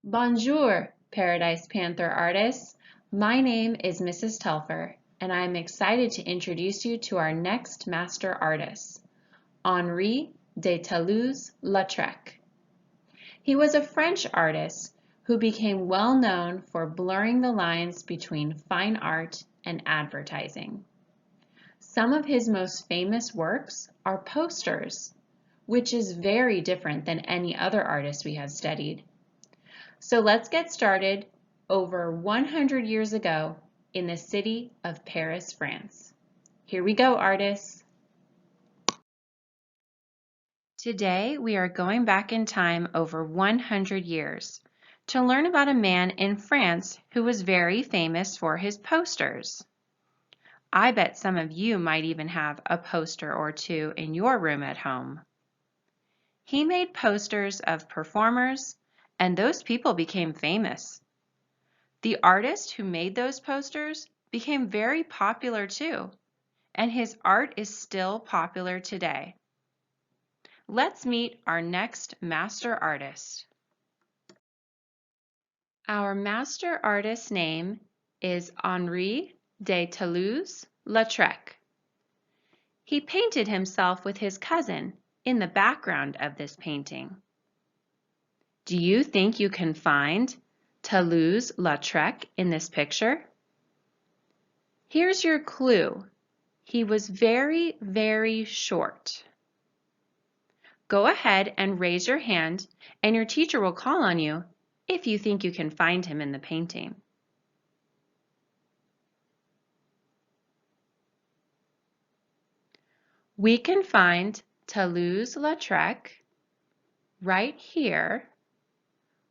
Bonjour, Paradise Panther artists. My name is Mrs. Telfer, and I am excited to introduce you to our next master artist, Henri de Toulouse-Lautrec. He was a French artist who became well known for blurring the lines between fine art and advertising. Some of his most famous works are posters, which is very different than any other artist we have studied. So let's get started over 100 years ago in the city of Paris, France. Here we go, artists. Today we are going back in time over 100 years to learn about a man in France who was very famous for his posters. I bet some of you might even have a poster or two in your room at home. He made posters of performers, and those people became famous. The artist who made those posters became very popular too, and his art is still popular today. Let's meet our next master artist. Our master artist's name is Henri de Toulouse-Lautrec. He painted himself with his cousin in the background of this painting. Do you think you can find Toulouse-Lautrec in this picture? Here's your clue. He was very, very short. Go ahead and raise your hand, and your teacher will call on you if you think you can find him in the painting. We can find Toulouse-Lautrec right here,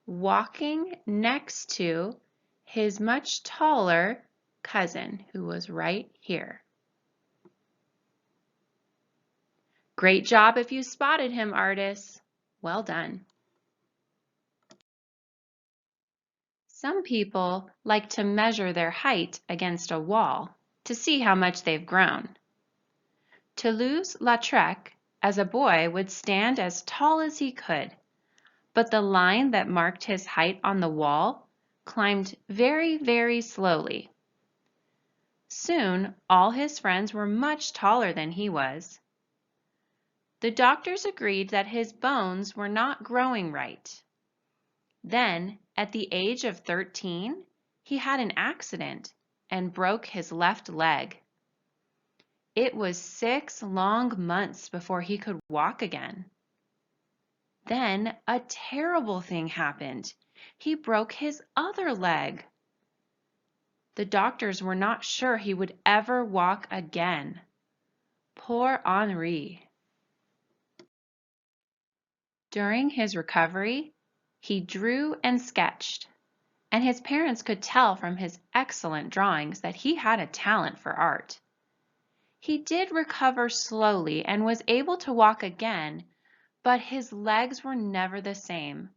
walking next to his much taller cousin, who was right here. Great job if you spotted him, artists. Well done. Some people like to measure their height against a wall to see how much they've grown. Toulouse-Lautrec, as a boy, would stand as tall as he could, but the line that marked his height on the wall climbed very, very slowly. Soon, all his friends were much taller than he was. The doctors agreed that his bones were not growing right. Then, at the age of 13, he had an accident and broke his left leg. It was 6 long months before he could walk again. Then a terrible thing happened. He broke his other leg. The doctors were not sure he would ever walk again. Poor Henri. During his recovery, he drew and sketched, and his parents could tell from his excellent drawings that he had a talent for art. He did recover slowly and was able to walk again, but his legs were never the same.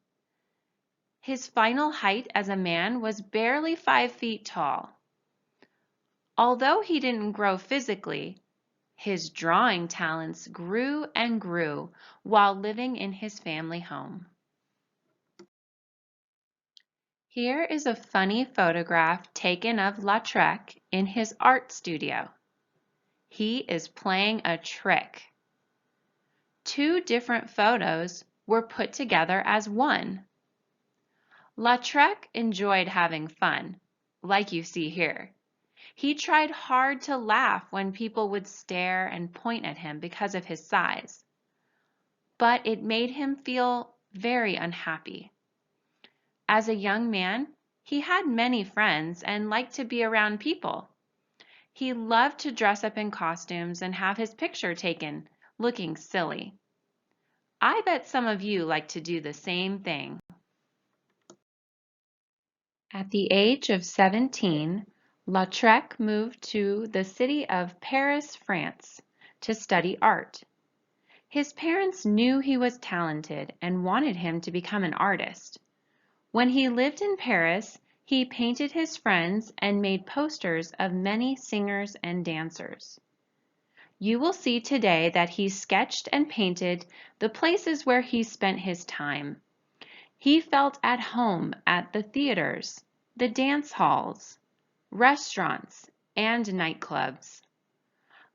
His final height as a man was barely 5 feet tall. Although he didn't grow physically, his drawing talents grew and grew while living in his family home. Here is a funny photograph taken of Lautrec in his art studio. He is playing a trick. 2 different photos were put together as one. Lautrec enjoyed having fun, like you see here. He tried hard to laugh when people would stare and point at him because of his size, but it made him feel very unhappy. As a young man, he had many friends and liked to be around people. He loved to dress up in costumes and have his picture taken, looking silly. I bet some of you like to do the same thing. At the age of 17, Lautrec moved to the city of Paris, France, to study art. His parents knew he was talented and wanted him to become an artist. When he lived in Paris, he painted his friends and made posters of many singers and dancers. You will see today that he sketched and painted the places where he spent his time. He felt at home at the theaters, the dance halls, restaurants, and nightclubs.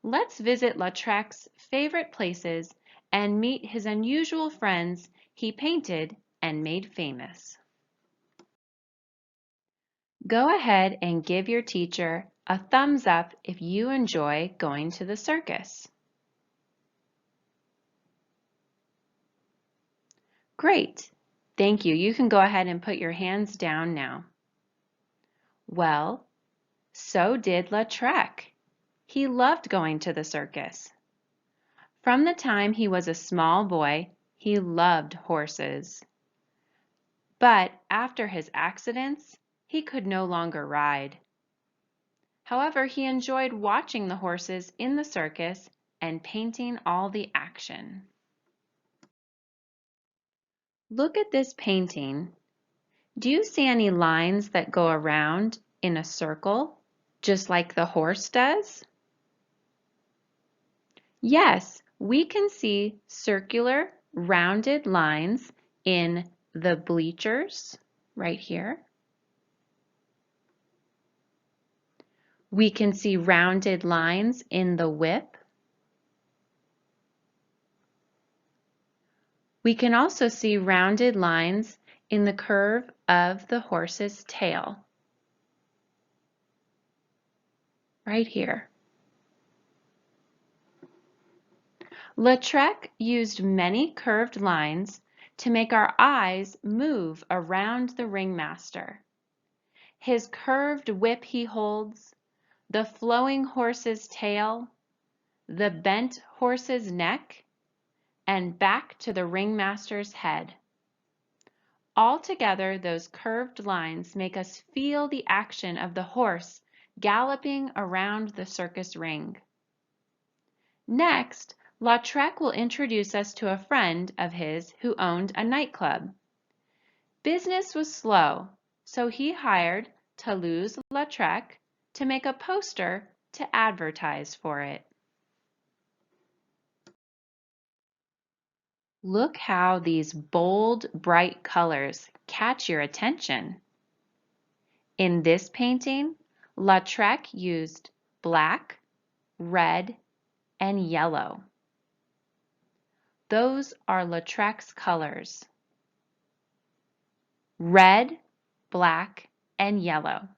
Let's visit Lautrec's favorite places and meet his unusual friends he painted and made famous. Go ahead and give your teacher a thumbs up if you enjoy going to the circus. Great! Thank you. You can go ahead and put your hands down now. Well, so did Lautrec. He loved going to the circus. From the time he was a small boy, he loved horses. But after his accidents, he could no longer ride. However, he enjoyed watching the horses in the circus and painting all the action. Look at this painting. Do you see any lines that go around in a circle, just like the horse does? Yes, we can see circular, rounded lines in the bleachers, right here. We can see rounded lines in the whip. We can also see rounded lines in the curve of the horse's tail, right here. Lautrec used many curved lines to make our eyes move around the ringmaster. His curved whip he holds, the flowing horse's tail, the bent horse's neck, and back to the ringmaster's head. Altogether, those curved lines make us feel the action of the horse galloping around the circus ring. Next, Lautrec will introduce us to a friend of his who owned a nightclub. Business was slow, so he hired Toulouse-Lautrec to make a poster to advertise for it. Look how these bold, bright colors catch your attention. In this painting, Lautrec used black, red, and yellow. Those are Lautrec's colors. Red, black, and yellow.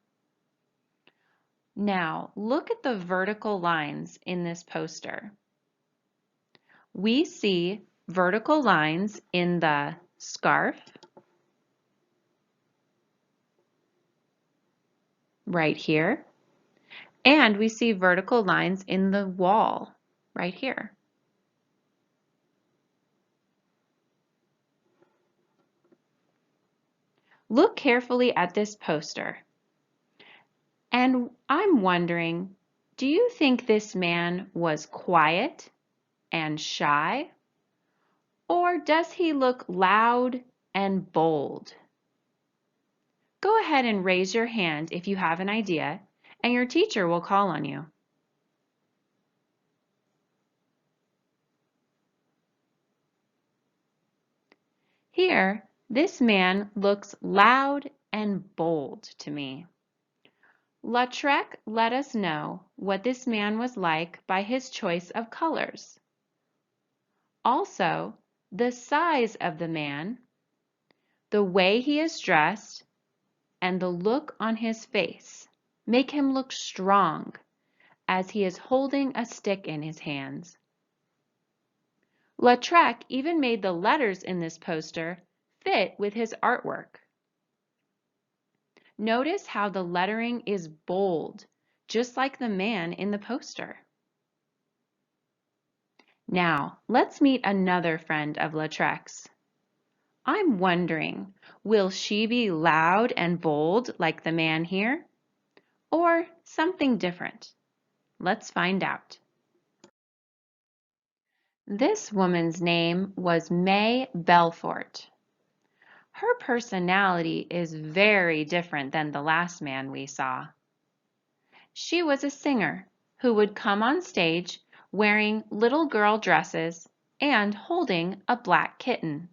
Now, look at the vertical lines in this poster. We see vertical lines in the scarf, right here, and we see vertical lines in the wall, right here. Look carefully at this poster. And I'm wondering, do you think this man was quiet and shy? Or does he look loud and bold? Go ahead and raise your hand if you have an idea, and your teacher will call on you. Here, this man looks loud and bold to me. Lautrec let us know what this man was like by his choice of colors. Also, the size of the man, the way he is dressed, and the look on his face make him look strong as he is holding a stick in his hands. Lautrec even made the letters in this poster fit with his artwork. Notice how the lettering is bold, just like the man in the poster. Now, let's meet another friend of Lautrec's. I'm wondering, will she be loud and bold like the man here? Or something different? Let's find out. This woman's name was May Belfort. Her personality is very different than the last man we saw. She was a singer who would come on stage wearing little girl dresses and holding a black kitten.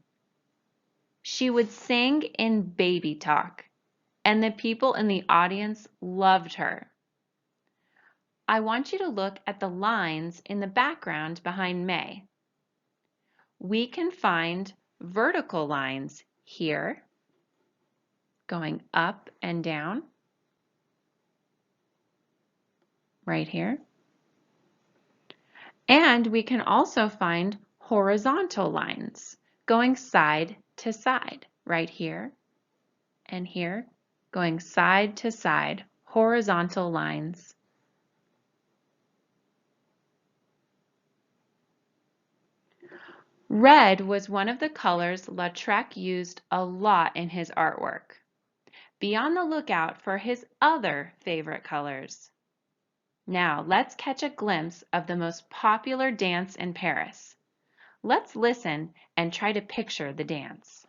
She would sing in baby talk, and the people in the audience loved her. I want you to look at the lines in the background behind May. We can find vertical lines here, going up and down, right here. And we can also find horizontal lines going side to side, right here and here, going side to side, horizontal lines. Red was one of the colors Lautrec used a lot in his artwork. Be on the lookout for his other favorite colors. Now, let's catch a glimpse of the most popular dance in Paris. Let's listen and try to picture the dance.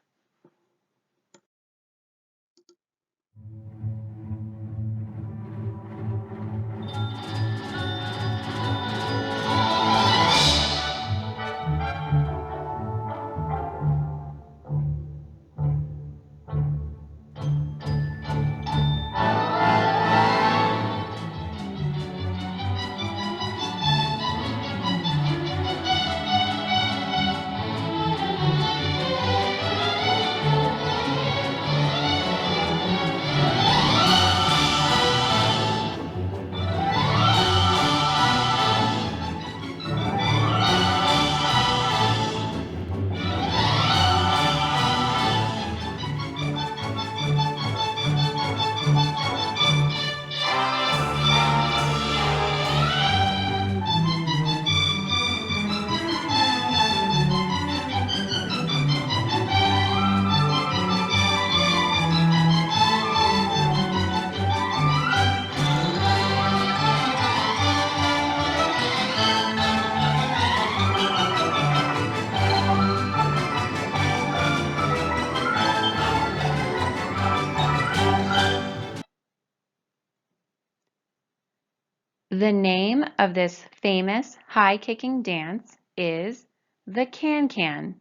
The name of this famous high-kicking dance is the can-can.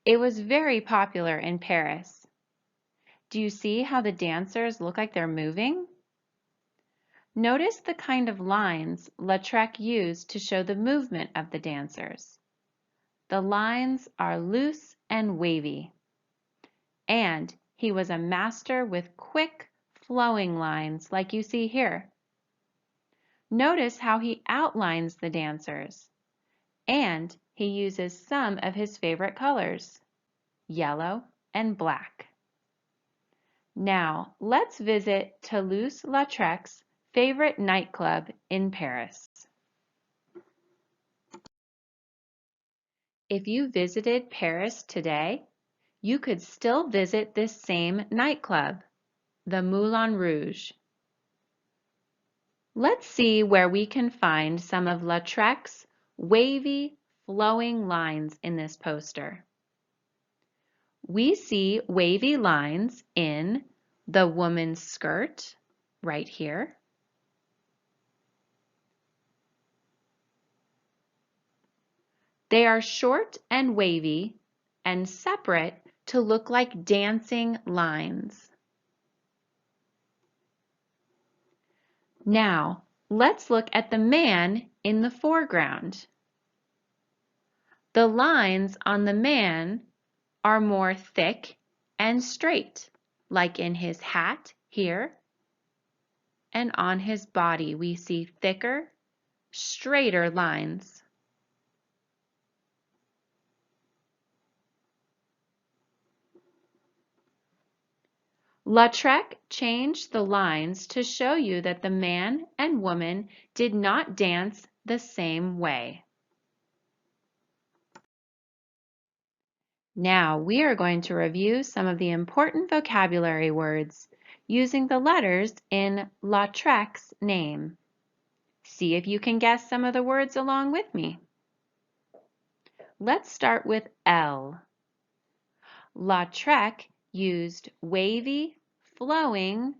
It was very popular in Paris. Do you see how the dancers look like they're moving? Notice the kind of lines Lautrec used to show the movement of the dancers. The lines are loose and wavy. And he was a master with quick, flowing lines like you see here. Notice how he outlines the dancers. And he uses some of his favorite colors, yellow and black. Now, let's visit Toulouse-Lautrec's favorite nightclub in Paris. If you visited Paris today, you could still visit this same nightclub, the Moulin Rouge. Let's see where we can find some of Lautrec's wavy, flowing lines in this poster. We see wavy lines in the woman's skirt, right here. They are short and wavy and separate to look like dancing lines. Now, let's look at the man in the foreground. The lines on the man are more thick and straight, like in his hat here, and on his body we see thicker, straighter lines. Lautrec changed the lines to show you that the man and woman did not dance the same way. Now we are going to review some of the important vocabulary words using the letters in Lautrec's name. See if you can guess some of the words along with me. Let's start with L. Lautrec used wavy, flowing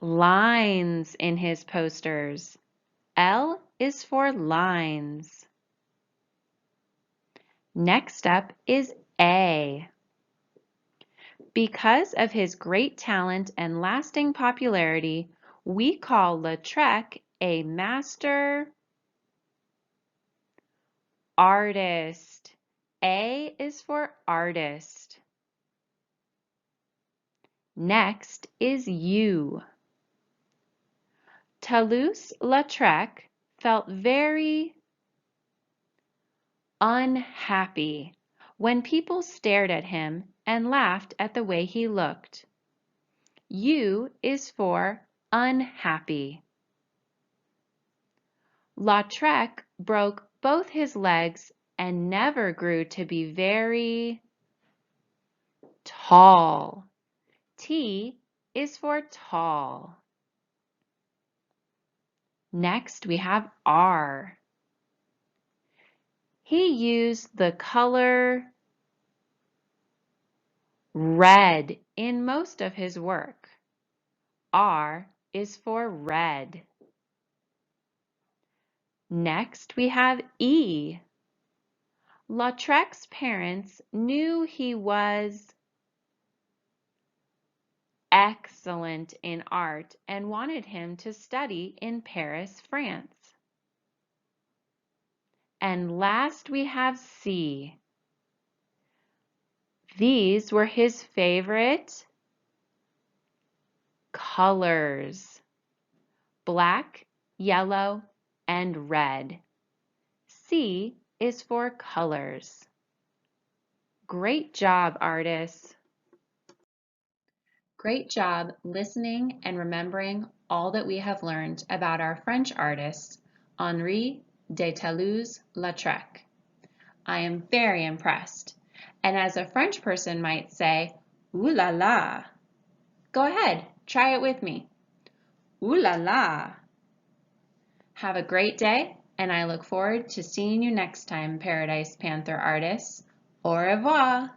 lines in his posters. L is for lines. Next up is A. Because of his great talent and lasting popularity, we call Lautrec a master artist. A is for artist. Next is U. Toulouse-Lautrec felt very unhappy when people stared at him and laughed at the way he looked. U is for unhappy. Lautrec broke both his legs and never grew to be very tall. T is for tall. Next we have R. He used the color red in most of his work. R is for red. Next we have E. Lautrec's parents knew he was excellent in art and wanted him to study in Paris, France. And last we have C. These were his favorite colors: black, yellow, and red. C is for colors. Great job, artists. Great job listening and remembering all that we have learned about our French artist, Henri de Toulouse-Lautrec. I am very impressed. And as a French person might say, ooh la la. Go ahead, try it with me. Ooh la la. Have a great day, and I look forward to seeing you next time, Paradise Panther artists. Au revoir.